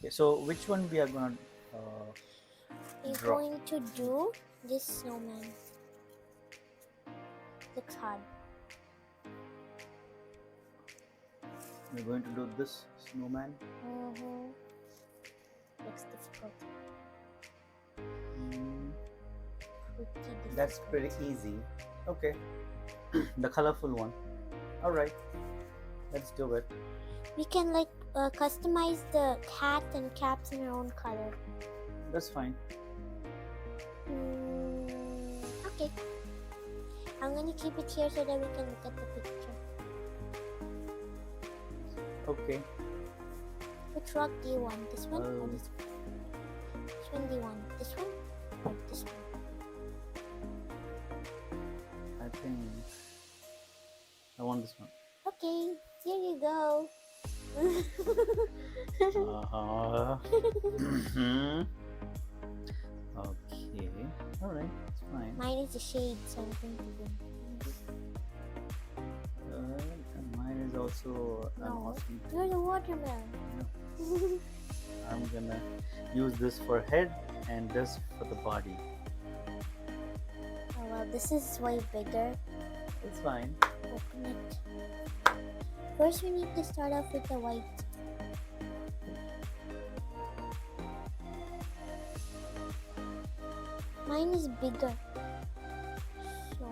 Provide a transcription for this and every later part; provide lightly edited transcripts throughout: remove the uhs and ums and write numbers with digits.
Okay, so which one we are gonna We're draw? going to do this snowman. Looks hard. We're going to do this snowman. Mm-hmm. Looks difficult. Mm, Pretty difficult. that's pretty easy. Okay, the colorful one. All right, let's do it. We can like customize the hat and caps in our own color. That's fine. Okay. I'm gonna keep it here so that we can look at the picture. Okay. Which rock do you want? This one or Um, this one? Which one do you want? This one or this one? I think I want this one. Okay, here you go. Mhm. Okay. All right. It's fine. Mine is a shade, so I'm going to do. And mine is also an No, awesome. you're the watermelon. I'm gonna use this for head and this for the body. Oh well, this is way bigger. It's fine. Open it. First, we need to start off with the white. Mine is bigger. So.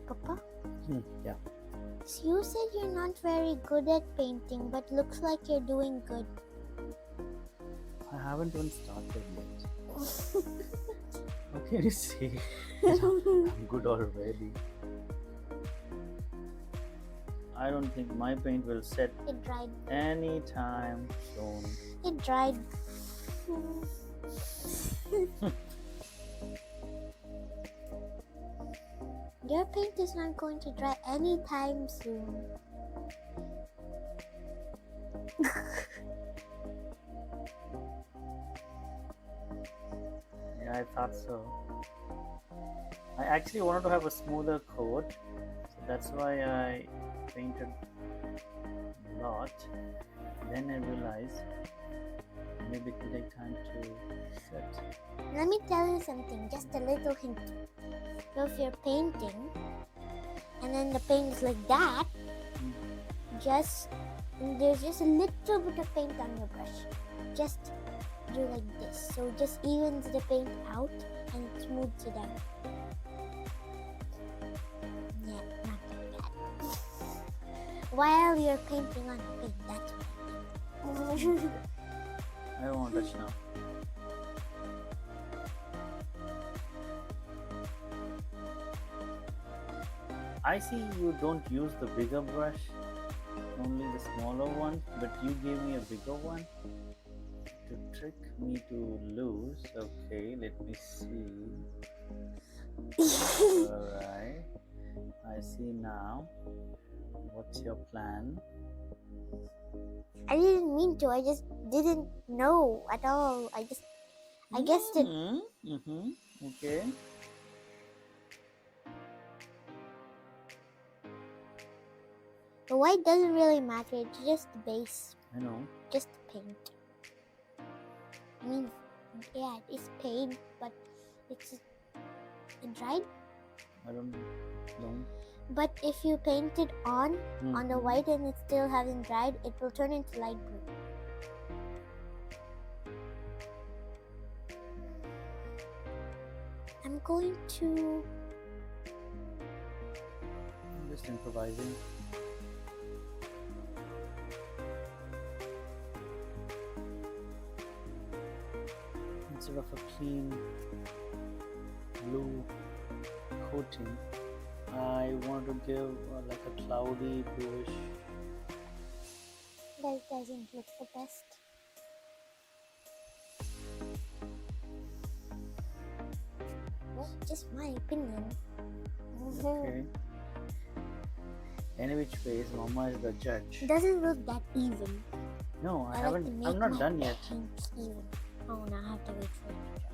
Papa? Yeah. So you said you're not very good at painting, but looks like you're doing good. I haven't even started yet. How can you say I'm good already? I don't think my paint will set It dried. anytime soon. It dried. Your paint is not going to dry anytime soon. Yeah, I thought so. I actually wanted to have a smoother coat, so that's why I painted a lot. Then I realized maybe it will take time to set. Let me tell you something, just a little hint. So if you're painting and then the paint is like that, there's just a little bit of paint on your brush. Just do like this. So it just evens the paint out and it smooths it out. Yeah, not like that. While you're painting on the paint, that's what I did. I don't want to touch now. I see you don't use the bigger brush, only the smaller one, but you gave me a bigger one to trick me to lose. Okay, let me see. Alright, I see now. What's your plan? I didn't mean to. I just didn't know at all. I guessed it. Okay. The white doesn't really matter. It's just the base. I know. Just the paint. I mean, yeah, it is paint, but it dried. I don't know. But if you paint it on the white and it still hasn't dried, it will turn into light blue. I'm going to... I'm just improvising. Instead of a clean blue coating, I want to give like a cloudy bluish. That doesn't look the best. Well, just my opinion. Okay. Any which ways, Mama is the judge. It doesn't look that even. No, I I like to haven't. make I'm not my done yet. paint even. Oh, now I have to wait for it to dry.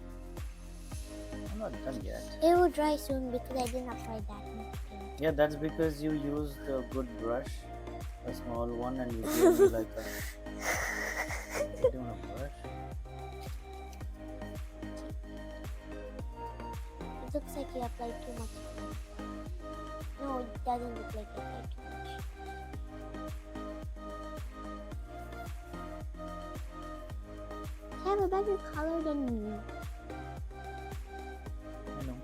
I'm not done yet. It will dry soon because I didn't apply that much paint. Yeah, that's because you used a good brush, a small one, and you gave me like a. Get him a brush. It looks like you applied too much paint. No, it doesn't look like you applied too much. You have a better color than me. I know.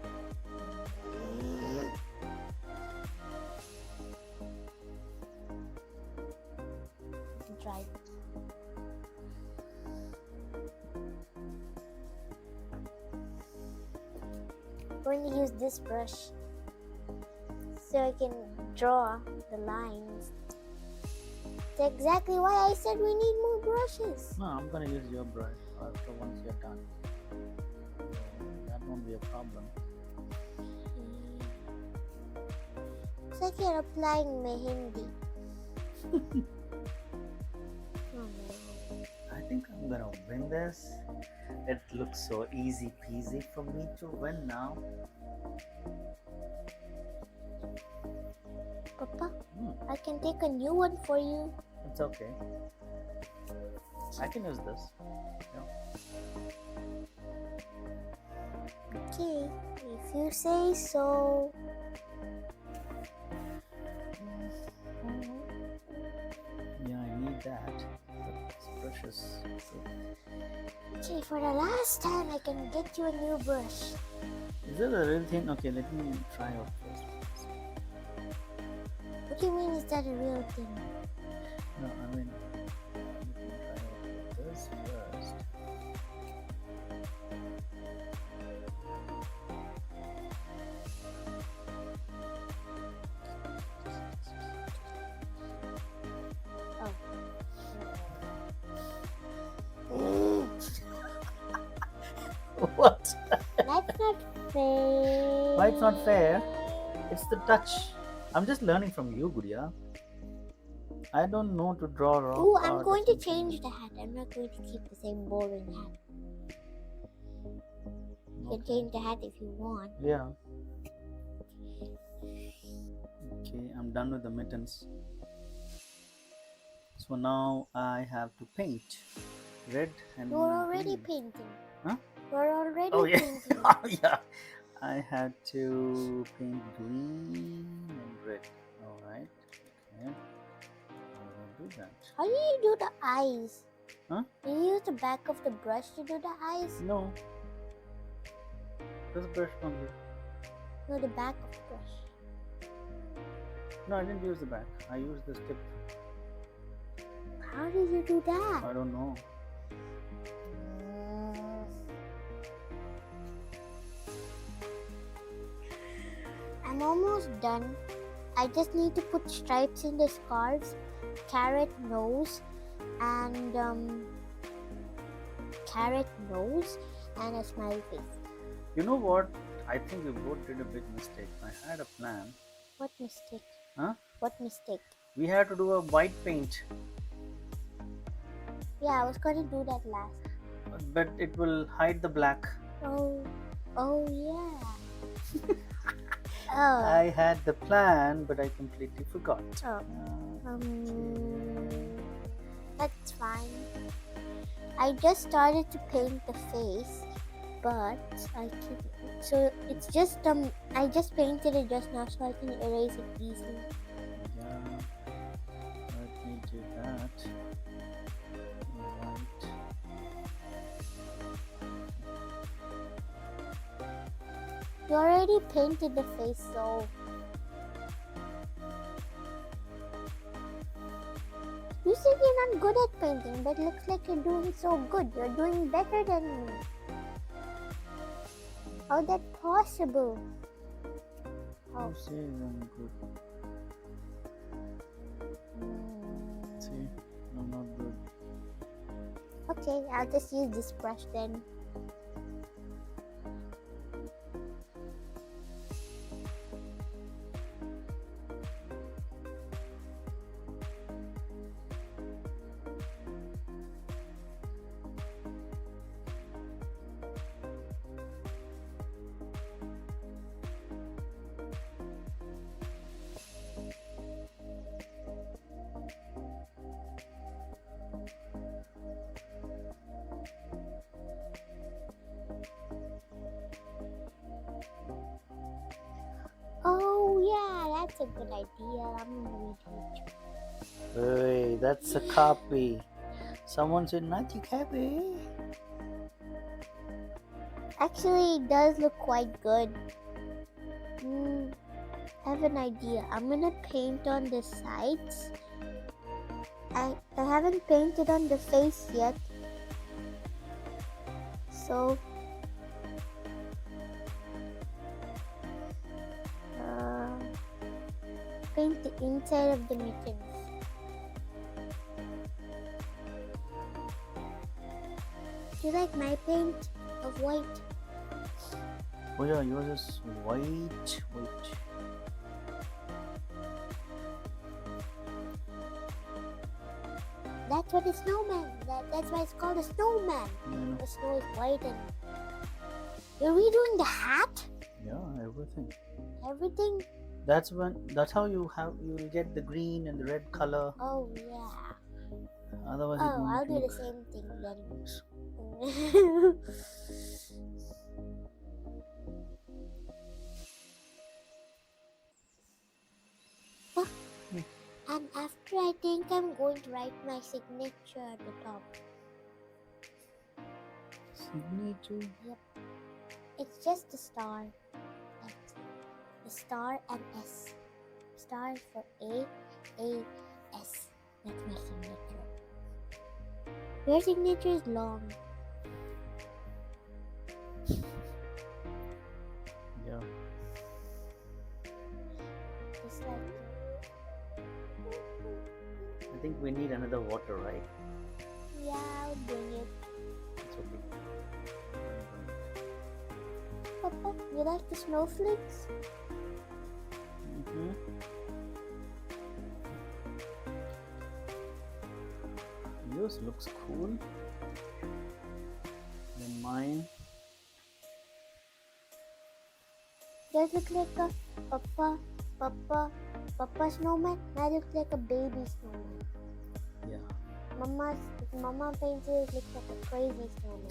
Dry. I'm going to use this brush so I can draw the lines. That's exactly why I said we need more brushes. No, I'm gonna use your brush after once you're done. That won't be a problem. It's like you're applying mehendi. Oh no. I think I'm gonna win this. It looks so easy peasy for me to win now. Papa, I can take a new one for you. It's okay. I can use this. Okay, if you say so. Yeah, I need that. It's precious. Okay, for the last time, I can get you a new brush. Is that a real thing? Okay, let me try out first. What do you mean, is that a real thing? No, I mean, let me try out this first. What? That's not fair. Why it's not fair? It's the touch. I'm just learning from you, Gudiya. I don't know to draw rock. Oh, I'm art going or to something. change the hat. I'm not going to keep the same boring hat. You can Okay. change the hat if you want. Yeah. Okay, I'm done with the mittens. So now I have to paint red and You're already green. painting. Huh? You're already Oh yeah. painting. Oh yeah. I had to paint green and red. All right. Okay. I'll do that. How do you do the eyes? Huh? Do you use the back of the brush to do the eyes? No. This brush only. No, the back of the brush. No, I didn't use the back. I used the tip. How did you do that? I don't know. I'm almost done. I just need to put stripes in the scarves, carrot nose, and a smiley face. You know what? I think we both did a big mistake. I had a plan. What mistake? Huh? What mistake? We had to do a white paint, Yeah, I was going to do that last. but it will hide the black. Oh yeah. Oh. I had the plan, but I completely forgot. Oh. That's fine. I just started to paint the face, but I can. So it's just I just painted it just now, so I can erase it easily. Yeah, let me do that. Right. You already painted the face, so you said you're not good at painting, but it looks like you're doing so good. You're doing better than me. How that possible? Who says I'm good? See, I'm not good. Okay, I'll just use this brush then. that's a good idea. I'm gonna read it. Hey, that's a copy. Someone said naughty copy. Actually, it does look quite good. I have an idea. I'm gonna paint on the sides. I haven't painted on the face yet. So paint the inside of the mittens. Do you like my paint of white? Oh yeah, yours is white. That's what a snowman. That's why it's called a snowman. Mm. The snow is white and. You're redoing the hat? Yeah, everything. Everything? That's how you will get the green and the red color. Oh yeah. Otherwise, I'll do the same thing then. And after, I think I'm going to write my signature at the top. Signature? Yep. It's just a star. That's a star and S. Star for A, S. That's my signature. Your signature is long. Yeah. Just like. I think we need another water, right? Yeah, I'll bring it. It's okay. Papa, you like the snowflakes? Mm-hmm. Yours looks cool. Then mine. Yours look like a Papa snowman. Mine looks like a baby snowman. Yeah. Mama painted it looks like a crazy snowman.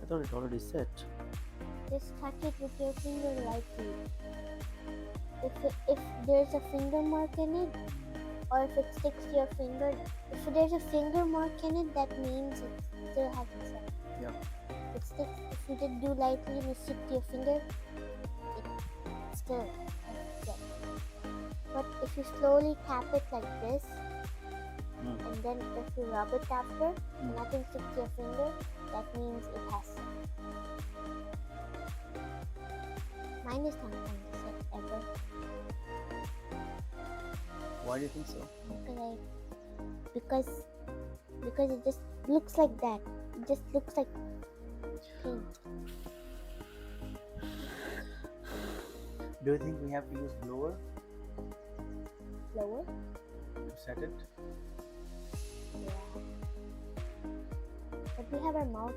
I thought it already set. Just touch it with your finger lightly. If there's a finger mark in it, or if it sticks to your finger, if there's a finger mark in it, that means it still hasn't set. Yeah. If you did do lightly and you stick to your finger, it still hasn't set. But if you slowly tap it like this, and then if you rub it after, and nothing sticks to your finger, that means it has set. Mine is not going to set ever. Why do you think so? Because it just looks like that. It just looks like paint. Do you think we have to use blower Lower? to set it? Yeah. But we have our mouth.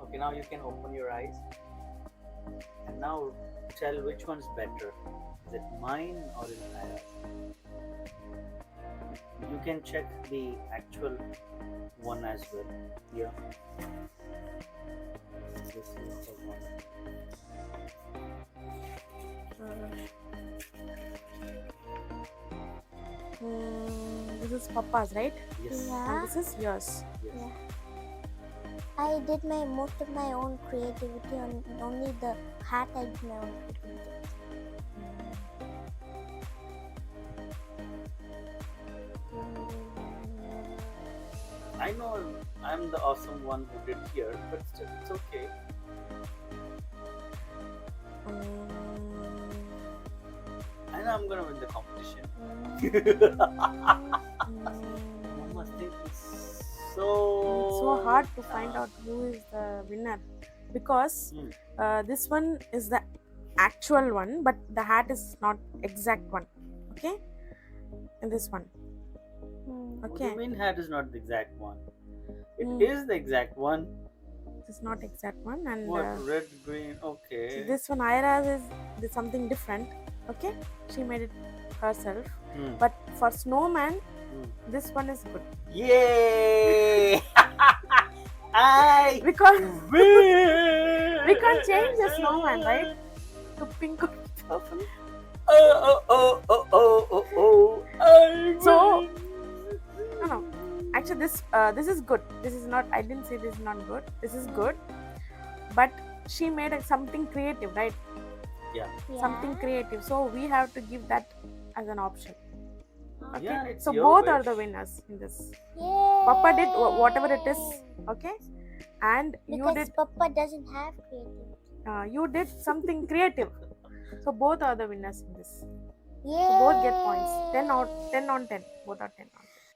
Okay, now you can open your eyes. And now tell which one's better. Is it mine or is it Ayra's? You can check the actual one as well. Yeah. This is the one. This is Pappa's, right? Yes. Yeah. And this is yours. Yes. Yeah. I did most of my own creativity on only the hat. I did my own creativity. I know I'm the awesome one who did here, but still it's okay. I know I'm gonna win the competition. Mama think it's so It's so hard to find out who is the winner because this one is the actual one, but the hat is not exact one. Okay, and this one. What do you Okay. mean hat is not the exact one? It Mm. is the exact one. This is not exact one, and What red, green? Okay. this one Ayra's is something different. Okay, she made it herself. But for Snowman, this one is good. Yay! I Because win! we can't change the snowman, right? To pink or purple. Oh! I So- win! No. Actually, this is good. This is not. I didn't say this is not good. This is good, but she made something creative, right? Yeah. Something creative. So we have to give that as an option. Okay. Yeah, it's So your both are wish. the winners in this. Yay! Papa did whatever it is. Okay, and you Because did Papa doesn't have creativity. you did something creative. So both are the winners in this. Yay! So both get points. 10 on 10. Both are 10 on 10.